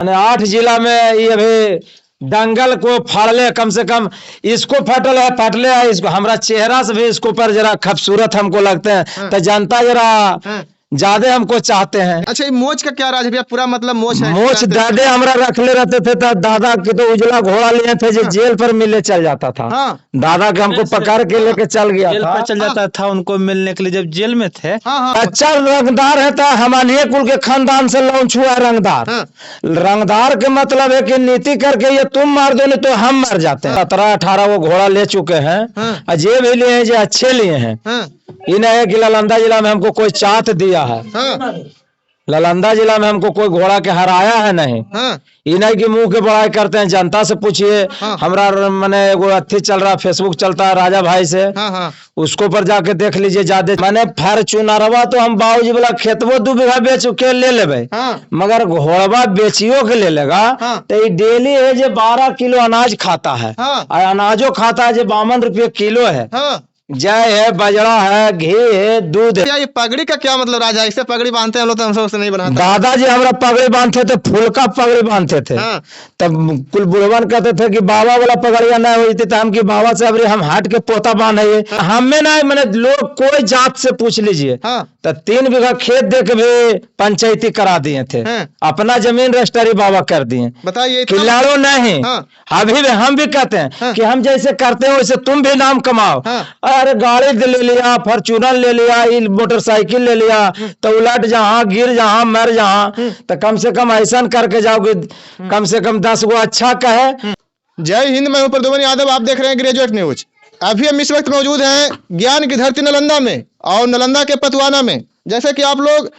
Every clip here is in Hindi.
मैंने 8 जिला में ये अभी दंगल को फाड़ले, कम से कम इसको फटले है इसको, हमारा चेहरा से भी इसको पर जरा खूबसूरत हमको लगते हैं, तो जनता जरा ज्यादा हमको चाहते हैं। अच्छा, ये मोच का क्या राज है भैया? पूरा मतलब मोच है? मोच दादे हमरा रखले रहते थे, तो दादा के तो उजला घोड़ा लिए थे जो जेल पर मिलने चल जाता था। दादा के हमको पकड़ के लेके चल गया जेल था, पर चल जाता था उनको मिलने के लिए जब जेल में थे। अच्छा रंगदार है, तो हमारे कुल के खानदान से लॉन्च हुआ रंगदार। रंगदार के मतलब है कि नीति करके ये तुम मार दो नहीं तो हम मर जाते हैं। 17-18 वो घोड़ा ले चुके हैं, अजय भी लिए हैं जो अच्छे लिए हैं। ये नहीं है कि नालंदा जिला में हमको कोई चाट दिया है, नालंदा जिला में हमको कोई घोड़ा के हराया है नहीं। ये नहीं कि मुंह के बड़ाई करते हैं, जनता से पूछिए। हमरा मैंने वो अथी चल रहा, फेसबुक चलता है राजा भाई से, उसको पर जाके देख लीजिए। ज्यादा मैंने फॉर्च्यूनरवा तो हम बाबूजी वाला खेतबो 2 बीघा बेच के ले लेबे, मगर घोड़वा बेचियो के ले लेगा तो डेली है जो 12 किलो अनाज खाता है, और अनाजो खाता है जो 52 रुपये किलो है। जय है, बजड़ा है, घी है, दूध है। ये पगड़ी का क्या मतलब राजा? इससे पगड़ी बांधते हैं हम लोग, तो हम सबसे नहीं बनाते। दादाजी हमारा पगड़ी बांधते थे, फूल का पगड़ी बांधते थे। तब कुल बुढ़वन कहते थे कि बाबा वाला पगड़िया नहीं हुई थी, तो हम की बाबा से अभी हम हट के पोता बांधे। हमें नहीं, मैंने लोग कोई जात से पूछ लीजिए, तो 3 बीघा खेत दे के भी पंचायती करा दिए थे, अपना जमीन रजिस्ट्री बाबा कर दिए। बताइए, खिलाड़ो नहीं। अभी भी हम भी कहते हैं कि हम जैसे करते हैं वैसे तुम भी नाम कमाओ। अरे गाड़ी ले लिया, फॉर्च्यूनर ले लिया, मोटरसाइकिल ले लिया, तो उलट जहां गिर जहां मर जहां, तो कम से कम ऐसा करके जाओगे, कम से कम 10 गो अच्छा कहे। जय हिंद, मैं हूं प्रद्युमन यादव, आप देख रहे हैं ग्रेजुएट न्यूज। अभी हम इस वक्त मौजूद हैं ज्ञान की धरती नालंदा में, और नालंदा के पतवाना में। जैसे कि आप लोग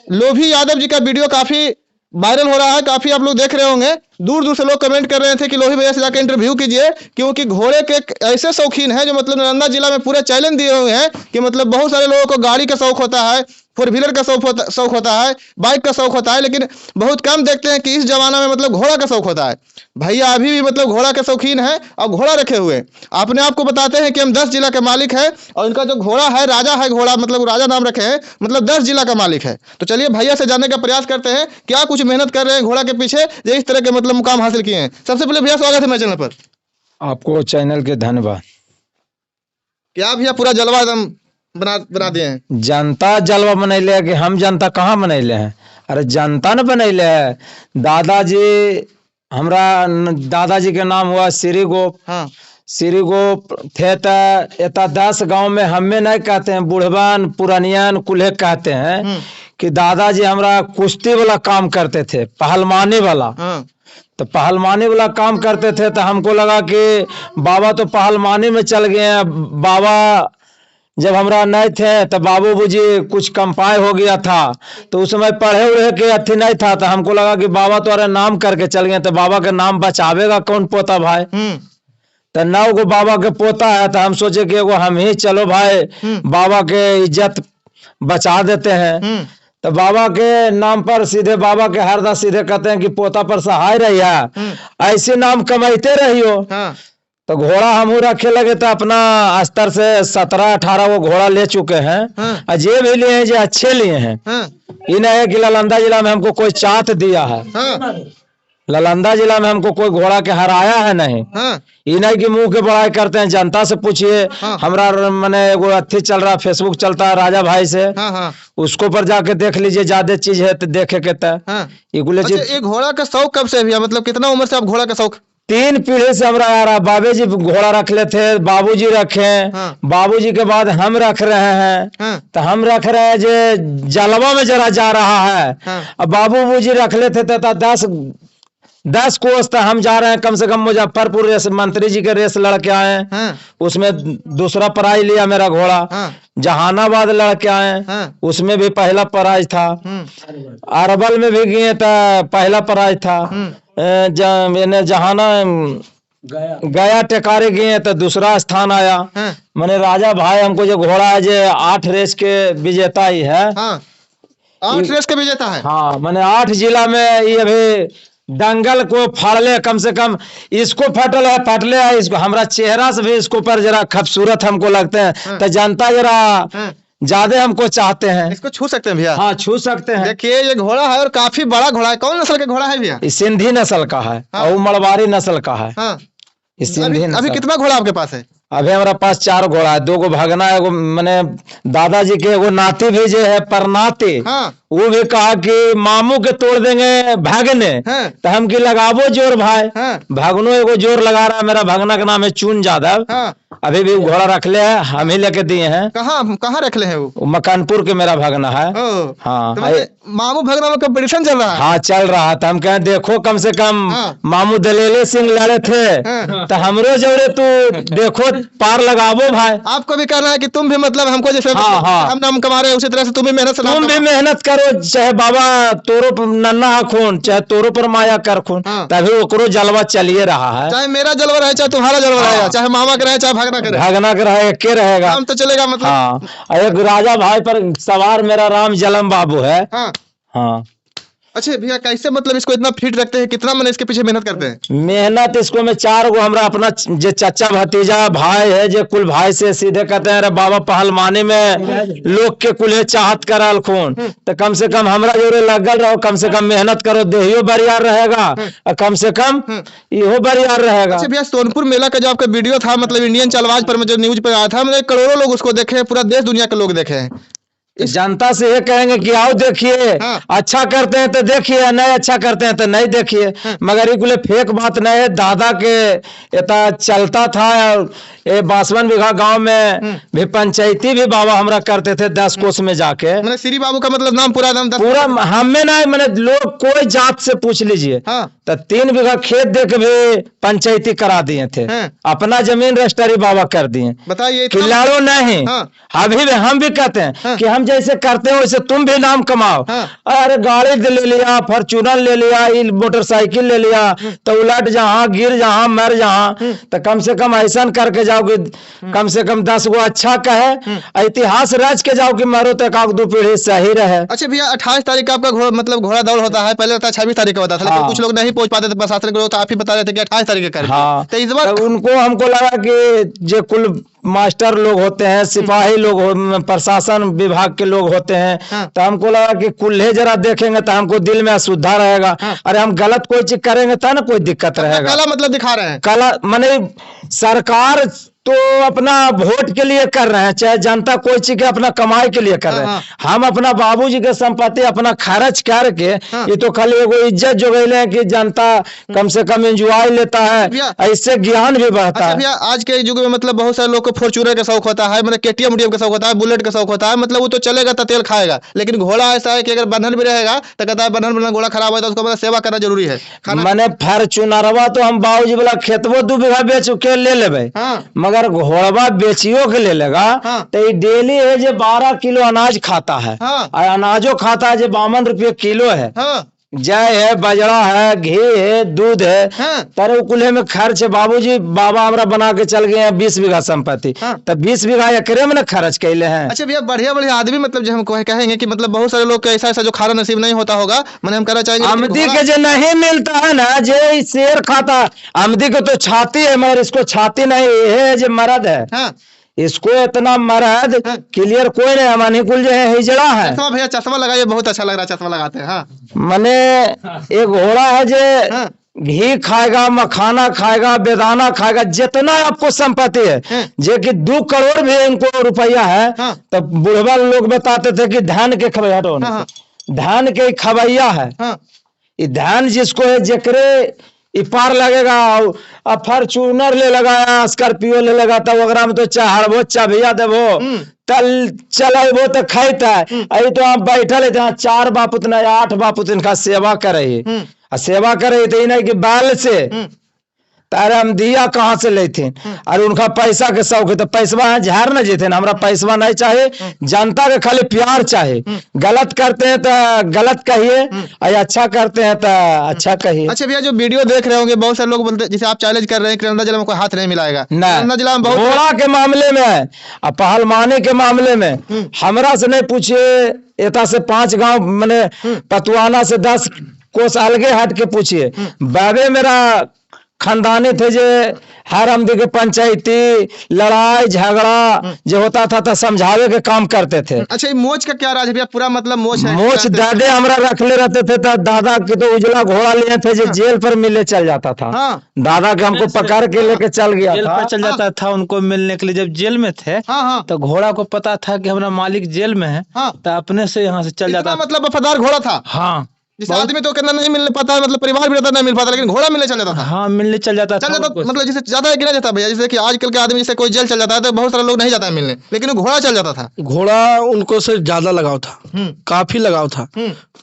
लोभी यादव जी का वीडियो काफी वायरल हो रहा है, काफी आप लोग देख रहे होंगे। दूर दूर से लोग कमेंट कर रहे थे कि लोही भैया से जाकर इंटरव्यू कीजिए, क्योंकि घोड़े के ऐसे शौकीन हैं जो मतलब नालंदा जिला में पूरे चैलेंज दिए हुए हैं कि मतलब बहुत सारे लोगों को गाड़ी का शौक होता है, 4 व्हीलर का शौक होता है, बाइक का शौक होता है, लेकिन बहुत कम देखते हैं कि इस जमाना में मतलब घोड़ा का शौक होता है। भैया अभी भी मतलब घोड़ा के शौकीन है और घोड़ा रखे हुए अपने आप को बताते हैं कि हम 10 जिला के मालिक हैं, और इनका जो घोड़ा है राजा है, घोड़ा मतलब राजा नाम रखे हैं, मतलब 10 जिला का मालिक है। तो चलिए भैया से जानने का प्रयास करते हैं क्या कुछ मेहनत कर रहे हैं घोड़ा के पीछे, जो इस तरह के मतलब मुकाम हासिल किए हैं। सबसे पहले भैया स्वागत है मेरे चैनल पर। आपको चैनल के धन्यवाद। क्या भैया पूरा जलवा एकदम बना दिए हैं? जनता जलवा बनैले कि हम जनता कहाँ बनैले हैं? अरे जनता ने बनैले है। दादाजी, हमरा दादाजी के नाम हुआ श्री गोप। श्री गोप थे, तो 10 गांव में हमें नहीं कहते हैं, बुढ़वन पुरानियन कुल्हे कहते हैं कि दादाजी हमरा कुश्ती वाला काम करते थे, पहलवानी वाला। तो पहलवानी वाला काम करते थे, तो हमको लगा कि बाबा तो पहलवानी में चल गए हैं। बाबा जब हमरा नहीं थे तो बाबू बुजी कुछ कंपाई हो गया था, तो उस समय पढ़े उड़े के अथी नहीं था, तो हमको लगा कि बाबा तो अरे नाम करके चल गए, तो बाबा का नाम बचावेगा कौन पोता भाई। तो 9 गो बाबा के पोता है, तो हम सोचे कि एगो हम ही चलो भाई बाबा के इज्जत बचा देते हैं। तो बाबा के नाम पर सीधे बाबा के हरदा सीधे कहते हैं कि पोता पर सहाय रही है, ऐसे नाम कमाते रहियो। तो घोड़ा हम रखे लगे, तो अपना स्तर से 17-18 वो घोड़ा ले चुके हैं, अजय भी लिए हैं जो अच्छे लिए हैं। ये नहीं है कि नालंदा जिला में हमको कोई चाट दिया है, नालंदा जिला में हमको कोई घोड़ा के हराया है नहीं। ये नहीं कि मुंह के बड़ाई करते हैं, जनता से पूछिए। हमरा मैंने वो अथी चल रहा, फेसबुक चलता है राजा भाई से, उसको पर जाके देख लीजिए। ज्यादा चीज है तो देखे के ये घोड़ा का शौक कब से भैया? मतलब कितना उम्र से आप घोड़ा का शौक? 3 पीढ़ी से हमरा आ रहा। बाबे जी घोड़ा रख ले थे, बाबूजी रखे, बाबूजी के बाद हम रख रहे हैं। तो हम रख रहे हैं जो जलवा में जरा जा रहा है। अब बाबू जी रख ले थे, तो 10 कोस तक हम जा रहे हैं। कम से कम मुजफ्फरपुर रेस मंत्री जी के रेस लड़के आए, उसमें दूसरा प्राइज लिया मेरा घोड़ा। जहानाबाद लड़के आए, उसमें भी पहला प्राइज था। अरबल में भी गए तो पहला प्राइज था। जहाना गया टेकारे गए तो दूसरा स्थान आया। मैंने राजा भाई हमको जो घोड़ा है जो 8 रेस के विजेता ही है। 8 रेस के विजेता है? हाँ, मैंने 8 जिला में ये अभी दंगल को फाड़ले, कम से कम इसको फटले है इसको, हमारा चेहरा से भी इसको पर जरा खूबसूरत हमको लगते हैं, तो जनता जरा ज्यादा हमको चाहते हैं। इसको छू सकते हैं भैया? हाँ, छू सकते हैं। देखिए ये घोड़ा है और काफी बड़ा घोड़ा है। कौन नस्ल का घोड़ा है भैया? ये सिंधी नस्ल का है। हाँ। और मड़वारी नस्ल का है। हाँ। ये सिंधी अभी नस्ल। कितना घोड़ा आपके पास है? अभी हमारा पास 4 घोड़ा है, 2 गो भगना है, एगो मैंने दादाजी के एगो नाती भी जो है परनाती, हाँ। वो भी कहा कि मामू के तोड़ देंगे भागने। हाँ। तो हम की लगाबो जोर भाई। हाँ। भागनो एगो जोर लगा रहा है। मेरा भगना का नाम है चून यादव। हाँ। अभी भी घोड़ा रख ले है, हम ही लेके दिए हैं। कहाँ कहाँ रख ले हैं वो? वो मकानपुर के मेरा भगना है। ओ, हाँ। तो मतलब मामू भगना में कंपटीशन चल रहा है? हाँ, चल रहा था। हम कहें देखो कम से कम हाँ। मामू दलेले सिंह लड़े थे। हाँ। तो हमरो जोरे तू देखो पार लगाबो भाई। आपको भी कहना है कि तुम भी मतलब हमको जैसे हाँ, हाँ। हम नाम कमा रहे हैं उसी तरह से तुम भी मेहनत से नाम तुम भी कमाओ। मेहनत करो, चाहे बाबा तोरो पर नन्ना खून, चाहे तोरो पर माया कर खून, हाँ। तभी ओकरो जलवा चलिए रहा है। चाहे मेरा जलवा रहे चाहे तुम्हारा जलवा हाँ। रहेगा, चाहे मामा का रहे चाहे भगना का रहे, भगना के रहे के रहेगा। काम तो चलेगा मतलब। हाँ। और एक राजा भाई पर सवार मेरा राम जलम बाबू है। हाँ। हाँ। अच्छा भैया कैसे मतलब इसको इतना फिट रखते हैं? कितना मैंने इसके पीछे मेहनत करते हैं? मेहनत इसको में 4 गो हमरा अपना जे चाचा भतीजा भाई है, जे कुल भाई से सीधे कहते हैं अरे बाबा पहलवानी में लोग के कुल चाहत करल खून, तो कम से कम हमरा जोरे लगल रहो, कम से कम मेहनत करो, देहियो बरियार रहेगा और कम से कम इहो बरियार रहेगा। अच्छा भैया सोनपुर मेला का जो आपका वीडियो था मतलब इंडियन चलवाज पर जो न्यूज पर आया था, मतलब करोड़ों लोग उसको देखे हैं, पूरा देश दुनिया के लोग देखे हैं। जनता से ये कहेंगे कि आओ देखिए। हाँ। अच्छा करते हैं तो देखिए, नहीं अच्छा करते हैं तो नहीं देखिए। मगर ये कुल फेक बात नहीं है। दादा के इतना चलता था। ये 52 बीघा गांव में भी पंचायती भी बाबा हमरा करते थे 10 कोस में जाके। मैंने श्री बाबू का मतलब नाम पूरा नाम पूरा हमें नहीं, मैंने लोग कोई जात से पूछ लीजिए। हाँ। तो 3 बीघा खेत दे के भी पंचायती करा दिए थे। हाँ। अपना जमीन रजिस्ट्री बाबा कर दिए। बताइए खिलाड़ो नहीं। हाँ। अभी भी हम भी कहते हैं हाँ। कि हम जैसे करते हैं वैसे तुम भी नाम कमाओ। हाँ। अरे गाड़ी ले लिया, फॉर्चूनर ले लिया, मोटरसाइकिल ले लिया, तो उलट जहां गिर जहां मर जहां, तो कम से कम ऐसा करके जाओ कि कम से कम 10 गो अच्छा कहे, इतिहास रच के जाओ कि मरो तो 1-2 पीढ़ी सही रहे। अच्छा भैया 28 तारीख का आपका मतलब घोड़ा दौड़ होता है, पहले होता है 26 तारीख का होता था, लेकिन हाँ। कुछ लोग नहीं पहुंच पाते थे प्रशासन के लोग, तो आप ही बता रहे थे कि 28 तारीख का करेंगे। हाँ। तो इस बार तो उनको हमको लगा कि जो कुल मास्टर लोग होते हैं, सिपाही लोग प्रशासन विभाग के लोग होते हैं, हाँ। तो हमको लगा कि कुल्हे जरा देखेंगे तो हमको दिल में अशुद्धा रहेगा। हाँ। अरे हम गलत कोई चीज करेंगे तो ना कोई दिक्कत रहेगा। कला मतलब दिखा रहे हैं। कला माने सरकार तो अपना वोट के लिए कर रहे हैं, चाहे जनता कोई चीज के अपना कमाई के लिए कर रहे हैं। हम अपना बाबूजी के संपत्ति अपना खर्च करके ये तो खाली एगो इज्जत जोगैले हैं कि जनता कम से कम एंजॉय लेता है, इससे ज्ञान भी बढ़ता अच्छा है। भैया आज के युग में मतलब बहुत सारे लोग को फॉर्च्यूनर का शौक होता है, मतलब केटीएम का शौक होता है, बुलेट का शौक होता है, मतलब वो तो चलेगा तो तेल खाएगा, लेकिन घोड़ा ऐसा है कि अगर बंधन भी रहेगा तो कहता है बंधन घोड़ा खराब होता है, उसको मतलब सेवा करना जरूरी है। मैंने फॉर्च्यूनरवा तो हम बाबूजी वाला खेतबो 2 बीघा बेच के ले लेबे, मगर घोड़वा बेचियो के ले लेगा तो ये डेली है जो 12 किलो अनाज खाता है। और अनाजो खाता है जो 52 रुपये किलो है। जय है, बजड़ा है, घी है, दूध है, तारे कुल्हे में खर्च है। बाबूजी बाबा हमरा बना के चल गए हैं 20 बीघा संपत्ति, तो 20 बीघा एकरे में ना खर्च कैले हैं। अच्छा भैया बढ़िया बढ़िया आदमी मतलब जो हम कहेंगे कि मतलब बहुत सारे लोग ऐसा ऐसा जो खाना नसीब नहीं होता होगा, मैंने हम कहना चाहेंगे आमदी के जो नहीं मिलता है ना, जे शेर खाता, आमदी को तो छाती है मगर इसको छाती नहीं है, जो मर्द है इसको इतना मर्द क्लियर कोई नहीं, हमारे कुल जो है हिजड़ा है। चश्मा भैया चश्मा लगाइए, बहुत अच्छा लग रहा है चश्मा लगाते हैं। हाँ। मने एक घोड़ा है जो घी खाएगा, मखाना खाएगा, बेदाना खाएगा, जितना आपको संपत्ति है, जो कि 2 करोड़ भी इनको रुपया है। तो बुढ़वा लोग बताते थे कि धान के खबैया, धान के खबैया है। ये धान जिसको है जकरे पार लगेगा, अब फॉर्च्यूनर ले लगाया, स्कॉर्पियो ले लगा, तब वगैरह में तो चढ़बो चबिया देवो तल चलेबो तो खाता है। अभी तो आप बैठल है 4 बाप उतना 8 बाप उतना सेवा करे, सेवा करे तो नहीं कि बाल से तारे हम दिया कहाँ से लेते, और उनका पैसा के शौक है, तो पैसा झाड़ न जेते। हमरा पैसा नहीं चाहिए, जनता के खाली प्यार चाहिए। गलत करते हैं तो गलत कहिए, और अच्छा करते हैं तो अच्छा कहिए। अच्छा भैया जो वीडियो देख रहे होंगे बहुत सारे लोग बोलते, जैसे आप चैलेंज कर रहे हैं कि नलंदा जिला में कोई हाथ नहीं मिलाएगा, नलंदा जिला में बहुत घोड़ा के मामले में और पहलवानी के मामले में हमरा से नहीं पूछिए, एता से 5 गांव मैंने पतवाना से 10 कोस अलगे हट के पूछिए। बाबे मेरा खानदानी थे जो हर आमदी के पंचायती लड़ाई झगड़ा जो होता था तो समझावे के काम करते थे। अच्छा, ये मोच का क्या राज है भैया? पूरा मतलब मोच है? मोच दादे हमरा रखले रहते थे तो दादा के तो उजला घोड़ा लिए थे जो जेल पर मिलने चल जाता था। हाँ। दादा के हमको पकड़ के लेके चल गया जेल था। पर चल जाता था उनको मिलने के लिए। जब जेल में थे हाँ। तो घोड़ा को पता था कि हमारा मालिक जेल में है, हाँ। तो अपने से यहाँ से चल जाता था। मतलब वफादार घोड़ा था। हाँ, जिसे आदमी तो कितना नहीं मिल पाता, मतलब परिवार भी रहता नहीं मिल पाता, लेकिन घोड़ा मिलने चल जाता था। हाँ, मिलने चल जाता था। मतलब जिसे ज्यादा गिना जाता भैया, जैसे कि आजकल के आदमी जैसे कोई जेल चल जाता है तो बहुत सारे लोग नहीं जाता है मिलने, लेकिन वो घोड़ा चल जाता था। घोड़ा उनको से ज्यादा लगाव था, काफी लगाव था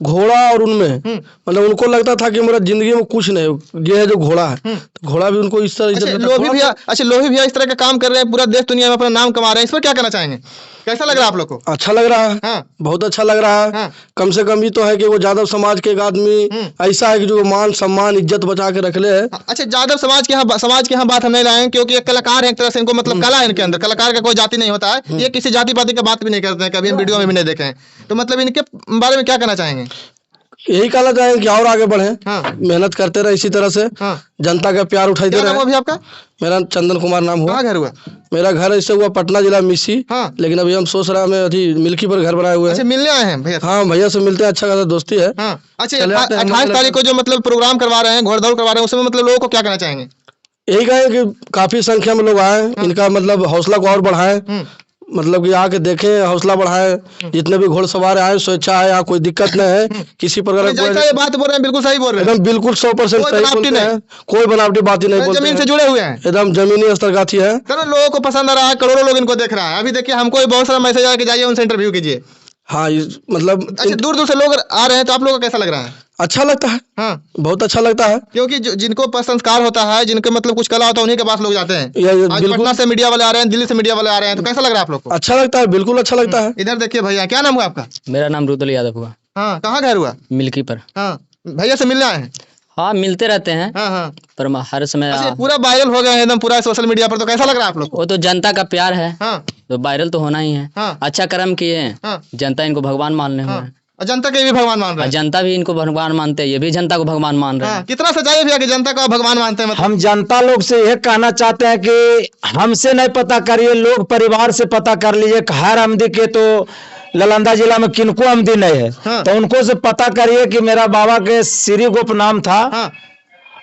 घोड़ा और उनमें। मतलब उनको लगता था कि मेरा जिंदगी में कुछ नहीं, ये है जो घोड़ा है। तो घोड़ा भी उनको इस तरह अच्छा, लोभी भैया इस तरह का काम कर रहे हैं, पूरा देश दुनिया में अपना नाम कमा रहे हैं, इस पर क्या कहना चाहेंगे? कैसा लग रहा है आप लोग को? अच्छा लग रहा है। हाँ। बहुत अच्छा लग रहा है। हाँ। कम से कम ये तो है कि वो यादव समाज के एक आदमी ऐसा है कि जो मान सम्मान इज्जत बचा के रख ले है। अच्छा, यादव समाज के यहाँ बात हम नहीं लाए हैं, क्योंकि एक कलाकार है, एक तरह से इनको मतलब कला है इनके अंदर। कलाकार का कोई जाति नहीं होता है, ये किसी जाति पाति की बात भी नहीं करते हैं, कभी हम वीडियो में भी नहीं देखे हैं। तो मतलब इनके बारे में क्या कहना चाहेंगे? यही कहना चाहेंगे कि और आगे बढ़े, हाँ। मेहनत करते रहे इसी तरह से, हाँ। जनता का प्यार उठाते क्या नाम हुआ रहे। अभी आपका? मेरा चंदन कुमार नाम हुआ। कहाँ घर हुआ? मेरा घर ऐसे हुआ पटना जिला मिसी। हाँ। लेकिन अभी हम सोच रहे हैं अभी मिल्की पर घर बनाए हुए अच्छा, हैं। मिलने आए हैं भैया? हाँ, भैया से मिलते हैं, अच्छा खासा दोस्ती है। हाँ। अच्छा, चले आते हैं, 28 तारीख को जो मतलब प्रोग्राम करवा रहे हैं, घोड़दौड़ करवा रहे हैं, उसमें मतलब लोगों को क्या कहना चाहेंगे? यही कहें कि काफी संख्या में लोग आए, इनका मतलब हौसला को और बढ़ाएं। मतलब कि आके देखें, हौसला बढ़ाएं। जितने भी घोड़सवार आए स्वेच्छा है, यहाँ कोई दिक्कत नहीं है किसी प्रकार का। जैसा ये बात बोल रहे हैं बिल्कुल सही बोल रहे हैं, एकदम बिल्कुल 100% कोई सही बनावटी बोलते नहीं। हैं, कोई बनावटी बात ही नहीं बोलते जमीन से हैं। जुड़े हुए हैं, एकदम जमीनी स्तर का है। चलो लोगों को पसंद आ रहा है, करोड़ों लोग इनको देख रहा है। अभी देखिए हमको बहुत सारा मैसेज आया कि जाइए उनसे इंटरव्यू कीजिए। हाँ, मतलब अच्छा, दूर दूर से लोग आ रहे हैं, तो आप लोगों को कैसा लग रहा है? अच्छा लगता है। हाँ। बहुत अच्छा लगता है। क्योंकि जिनको संस्कार होता है, जिनके मतलब कुछ कला होता है, उन्हीं के पास लोग जाते हैं। आज बिल्कुल पटना से मीडिया वाले आ रहे हैं, दिल्ली से मीडिया वाले आ रहे हैं, तो कैसा लग रहा है आप लोग को? अच्छा लगता है, बिल्कुल अच्छा लगता है। इधर देखिए भैया, क्या नाम हुआ आपका? मेरा नाम रुदल यादव हुआ। हाँ, कहाँ घर हुआ? मिल्की पर। हाँ, भैया से मिलने आए हैं? हाँ, मिलते रहते हैं, हाँ हाँ। पर हर समय अच्छा, पूरा वायरल हो गया है एकदम पूरा सोशल मीडिया पर, तो कैसा लग रहा है आप लोग को? वो तो जनता का प्यार है, हाँ। तो वायरल तो होना ही है। हाँ। अच्छा कर्म किए हैं, हाँ। जनता इनको भगवान मानने हुए हाँ। हैं। और जनता के भी भगवान मान रहे और हैं। जनता भी इनको भगवान मानते हैं, ये भी जनता को भगवान मान रहे हाँ, हैं। कितना सच्चाई भैया कि जनता को आप भगवान मानते हैं? मतलब हम जनता लोग से यह कहना चाहते हैं कि हमसे नहीं पता करिए, लोग परिवार से पता कर लीजिए। हर आमदी के तो नालंदा जिला में किनको आमदी नहीं है। हाँ। तो उनको से पता करिए कि मेरा बाबा के श्री गोप नाम था। हाँ।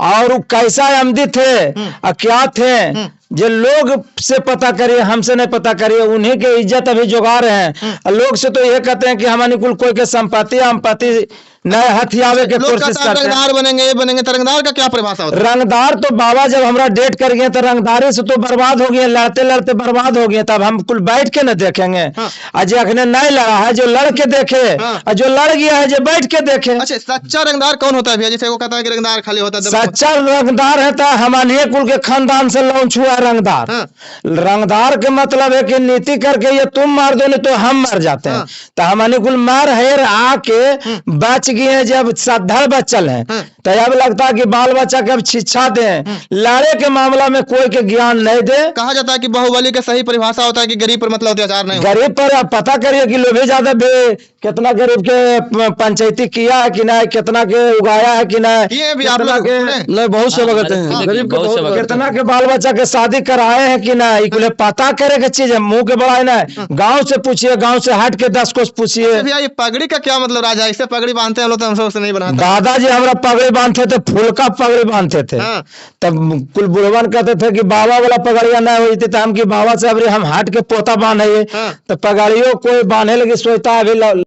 और वो कैसा आमदी थे और क्या थे, जो लोग से पता करिए, हमसे नहीं पता करिए। उन्हीं के इज्जत अभी जुगा रहे हैं। और लोग से तो ये कहते हैं कि हमारी कुल कोई के संपत्ति नए हथियावे के लोग कोशिश कहते हैं करते हैं। रंगदार बनेंगे, ये बनेंगे, तो रंगदार का क्या परिभाषा होता है? रंगदार तो बाबा जब हमरा डेट कर गए तो रंगदारी से तो बर्बाद हो गए, लड़ते लड़ते बर्बाद हो गए। तब हम कुल बैठ के न देखेंगे। आज अखने नहीं लड़ा है जो लड़ के देखे, और जो लड़ गया है जो बैठ के देखे। अच्छा, सच्चा रंगदार कौन होता है भैया? जैसे वो कहता है कि रंगदार खाली होता है, सच्चा रंगदार है तो हमारे कुल के खानदान से लॉन्च हुआ रंगदार। रंगदार के मतलब है कि नीति करके ये तुम मार दो नहीं तो हम मर जाते हैं। तो हमारे कुल मार हेर आके बच गए। जब श्रद्धा बच्चल है तो अब लगता है कि बाल बच्चा के अब शिक्षा दें, लड़े के मामला में कोई के ज्ञान नहीं दे। कहा जाता है कि बाहुबली का सही परिभाषा होता है कि गरीब पर मतलब अत्याचार नहीं हो। गरीब पर आप पता करिए कि लोभी ज्यादा कितना गरीब के पंचायती किया है कि नहीं, कितना के उगाया है कि नहीं, किए भी आप कितना लोग के नहीं, बहुत सेवा करते हैं, हाँ, गरीब के बहुत बहुत सेवा करते हैं। कितना के बाल बच्चा के शादी कराए हैं कि नहीं, इकुले पता करे के चीज है। मुंह के बड़ाई नहीं, गांव से पूछिए, गांव से हट के 10 कोस पूछिए। भैया ये पगड़ी का क्या मतलब राजा? इससे पगड़ी बांधते हैं लोग, तो हमसे नहीं बनाते। दादाजी हमरा पगड़ी बांधते थे, फूल का पगड़ी बांधते थे। हाँ। तब कुल बुढ़वन कहते थे कि बाबा वाला पगड़िया नहीं हुई थी, तो हम की बाबा से अभी हम हट के पोता बांधे। हाँ। तो पगड़ियों कोई बांधे लगी सोचता है अभी